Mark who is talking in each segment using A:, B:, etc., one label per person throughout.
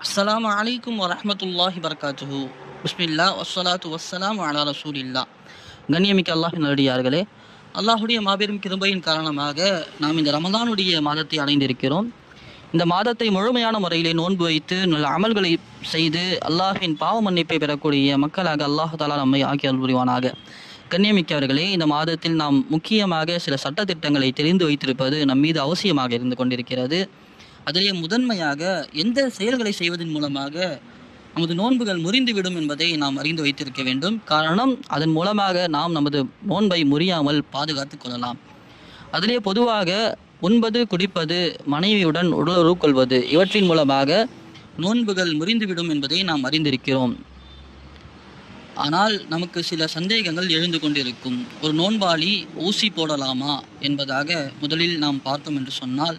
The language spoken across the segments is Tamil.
A: அஸ்ஸலாமு அலைக்கும் வரஹ்மத்துல்லாஹி வபரகாத்துஹு. பிஸ்மில்லா வஸ்ஸலாத்து வஸ்ஸலாமு அலா ரசூலில்லா. கண்ணியமிக்க அல்லாஹ்வின் நல்லடியார்களே, அல்லாஹுடைய மாபெரும் கிருபையின் காரணமாக நாம் இந்த ரமதானுடைய மாதத்தை அடைந்திருக்கிறோம். இந்த மாதத்தை முழுமையான முறையிலே நோன்பு வைத்து நல்ல அமல்களை செய்து அல்லாஹ்வின் பாவ மன்னிப்பை பெறக்கூடிய மக்களாக அல்லாஹ் தஆலா நம்மை ஆக்கி அருள் புரிவானாக. கண்ணியமிக்கவர்களே, இந்த மாதத்தில் நாம் முக்கியமாக சில சட்டத்திட்டங்களை தெரிந்து வைத்திருப்பது நம் மீது அவசியமாக இருந்து கொண்டிருக்கிறது. அதிலே முதன்மையாக எந்த செயல்களை செய்வதன் மூலமாக நமது நோன்புகள் முறிந்துவிடும் என்பதை நாம் அறிந்து வைத்திருக்க வேண்டும். காரணம், அதன் மூலமாக நாம் நமது நோன்பை முறியாமல் பாதுகாத்து கொள்ளலாம். அதிலே பொதுவாக உண்பது, குடிப்பது, மனைவியுடன் உடலுறவு கொள்வது இவற்றின் மூலமாக நோன்புகள் முறிந்துவிடும் என்பதை நாம் அறிந்திருக்கிறோம். ஆனால் நமக்கு சில சந்தேகங்கள் எழுந்து கொண்டிருக்கும். ஒரு நோன்பாளி ஊசி போடலாமா என்பதாக முதலில் நாம் பார்த்தோம் என்று சொன்னால்,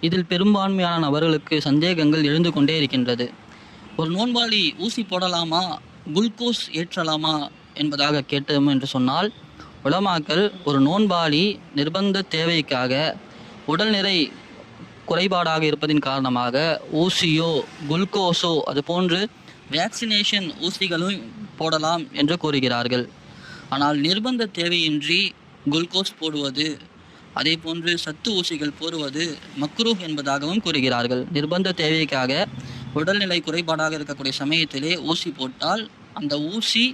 A: இதில் பெரும்பான்மையான நபர்களுக்கு சந்தேகங்கள் எழுந்து கொண்டே இருக்கின்றது. ஒரு நோன்பாளி ஊசி போடலாமா, குளுக்கோஸ் ஏற்றலாமா என்பதாக கேட்டோம் என்று சொன்னால், உலமாக்கள் ஒரு நோன்பாளி நிர்பந்த தேவைக்காக உடல்நிறை குறைபாடாக இருப்பதின் காரணமாக ஊசியோ குளுக்கோஸோ அது போன்று வேக்சினேஷன் ஊசிகளும் போடலாம் என்று கூறுகிறார்கள். ஆனால் நிர்பந்த தேவையின்றி குளுக்கோஸ் போடுவது, அதே போன்று சத்து ஊசிகள் போடுவது மக்ரூஹ் என்பதாகவும் கூறுகிறார்கள். நிர்பந்த தேவைக்காக உடல்நிலை குறைபாடாக இருக்கக்கூடிய சமயத்திலே ஊசி போட்டால் அந்த ஊசி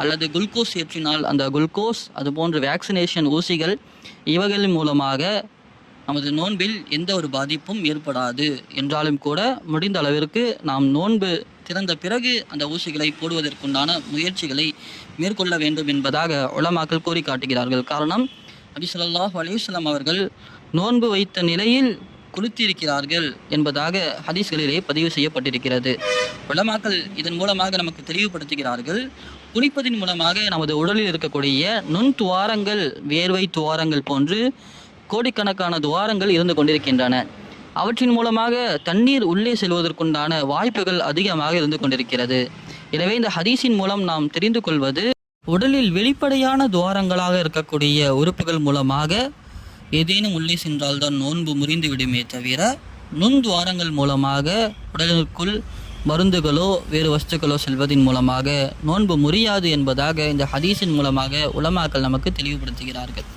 A: அல்லது குளுக்கோஸ் ஏற்றினால் அந்த குளுக்கோஸ் அது போன்ற வேக்சினேஷன் ஊசிகள் இவைகளின் மூலமாக நமது நோன்பில் எந்த ஒரு பாதிப்பும் ஏற்படாது. என்றாலும் கூட முடிந்த அளவிற்கு நாம் நோன்பு திறந்த பிறகு அந்த ஊசிகளை போடுவதற்குண்டான முயற்சிகளை மேற்கொள்ள வேண்டும் என்பதாக உலமாக்கள் கூறி காட்டுகிறார்கள். காரணம், நபி ஸல்லல்லாஹு அலைஹி வஸல்லம் அவர்கள் நோன்பு வைத்த நிலையில் குளித்திருக்கிறார்கள் என்பதாக ஹதீஸ்களிலே பதிவு செய்யப்பட்டிருக்கிறது. உலமாக்கள் இதன் மூலமாக நமக்கு தெளிவுபடுத்துகிறார்கள், குளிப்பதின் மூலமாக நமது உடலில் இருக்கக்கூடிய நுண் துவாரங்கள், வேர்வை துவாரங்கள் போன்று கோடிக்கணக்கான துவாரங்கள் இருந்து கொண்டிருக்கின்றன. அவற்றின் மூலமாக தண்ணீர் உள்ளே செல்வதற்குண்டான வாய்ப்புகள் அதிகமாக இருந்து கொண்டிருக்கிறது. எனவே இந்த ஹதீஸின் மூலம் நாம் தெரிந்து கொள்வது, உடலில் வெளிப்படையான துவாரங்களாக இருக்கக்கூடிய உறுப்புகள் மூலமாக ஏதேனும் உள்ளே சென்றால்தான் நோன்பு முறிந்து விடுமே தவிர, நுண் துவாரங்கள் மூலமாக உடலுக்குள் மருந்துகளோ வேறு வஸ்துக்களோ செல்வதன் மூலமாக நோன்பு முறியாது என்பதாக இந்த ஹதீஸின் மூலமாக உலமாக்கள் நமக்கு தெளிவுபடுத்துகிறார்கள்.